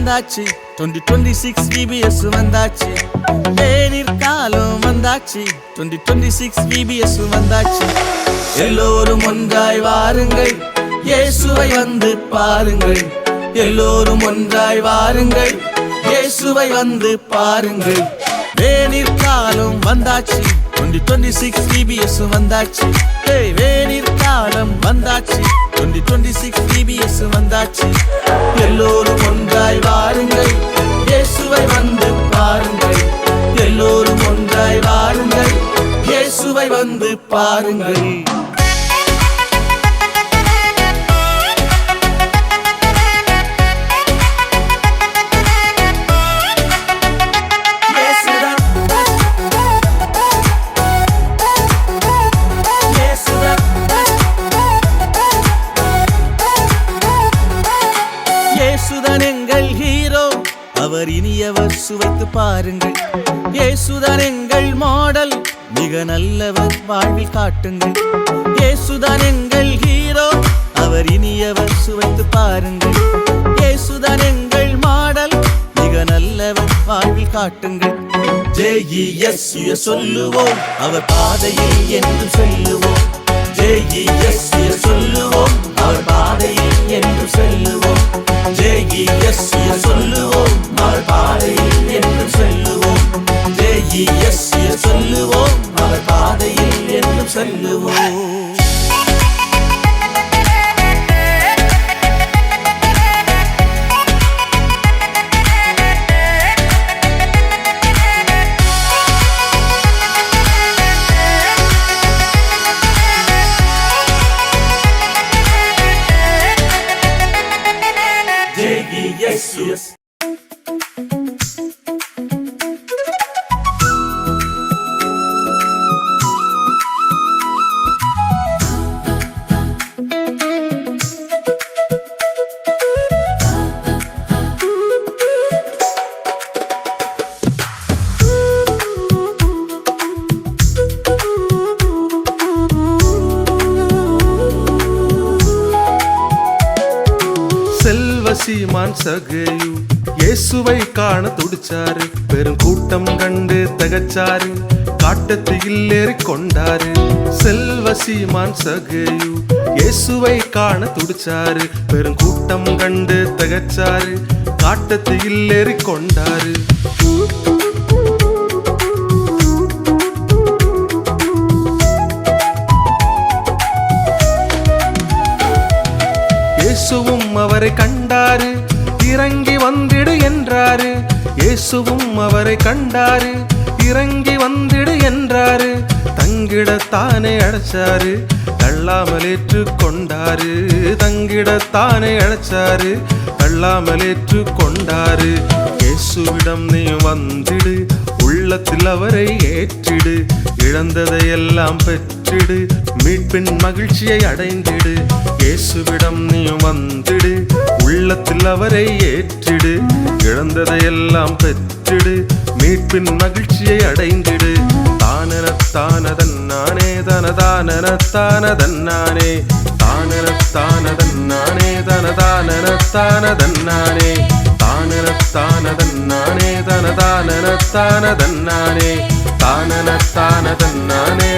வந்தாச்சு 2026 VBS வந்தாச்சு தேநீர் காலம் வந்தாச்சு 2026 VBS வந்தாச்சு எல்லோரும் ஒன்றாய் வாருங்கள் இயேசுவை வந்து பாருங்கள் எல்லோரும் ஒன்றாய் வாருங்கள் இயேசுவை வந்து பாருங்கள் தேநீர் காலம் வந்தாச்சு 2026 VBS வந்தாச்சு தேநீர் காலம் வந்தாச்சு 2026 VBS வந்தாச்சு எல்லோரும் ஒன்றாய் வாருங்கள் இயேசுவை வந்து பாருங்கள் எல்லோரும் ஒன்றாய் வாருங்கள் இயேசுவை வந்து பாருங்கள் இயேசுதான் எங்கள் ஹீரோ அவர் இனியவர் சுவைத்து பாருங்கள் இயேசுதான் எங்கள் மாடல் மிக நல்லவர் வாழ்வில் காட்டுங்கள் இயேசுதான் எங்கள் ஹீரோ அவர் இனியவர் சுவைத்து பாருங்கள் இயேசுதான் எங்கள் மாடல் மிக நல்லவர் வாழ்வில் காட்டுங்கள் JES சொல்லுவோம் அவர் பாதையில் என்று செல்லுவோம் JES சொல்லுவோம் அவர் பாதையில் என்று செல்லுவோம் JES சொல்லுவோம் அவர் பாதையில் என்று செல்லுவோம் JES சொல்லுவோம் அவர் பாதையில் என்று செல்லுவோம் JES சீமான் சகேயு இயேசுவை காண துடிச்சாரு பெருங்கூட்டம் கண்டு தகச்சாரு காட்டத்தில் ஏறி கொண்டாரு செல்வ சீமான் சகேயு இயேசுவை காண துடிச்சாரு பெருங்கூட்டம் கண்டு தகச்சாரு காட்டத்தில் ஏறி கொண்டாரு இயேசுவும் அவரை கண்டாரு இறங்கி வந்திடு என்றாரு இயேசுவும் அவரை கண்டாரு இறங்கி வந்திடு என்றாரு தங்கிடத்தானே அழைச்சாரு தள்ளாமல் ஏற்றுக் கொண்டாரு தங்கிடத்தானே அழைச்சாரு தள்ளாமல் ஏற்றுக் கொண்டாரு இயேசுவிடம் நீ வந்திடு உள்ளத்தில் அவரை ஏற்றிடு இழந்ததையெல்லாம் பெற்றிடு மீட்பின் மகிழ்ச்சியை அடைந்திடு இயேசுவிடம் நீ வந்திடு உள்ளத்தில் அவரை ஏற்றிடு இழந்ததையெல்லாம் பெற்றிடு மீட்பின் மகிழ்ச்சியை அடைந்திடு தானனத்தானதன்னானே தனதானனத்தானதன்னானே தானனத்தானதன்னானே தனதானனத்தானதன்னானே தானனத்தானதன்னானே தனதானனத்தானதன்னானே தானனத்தானதன்னானே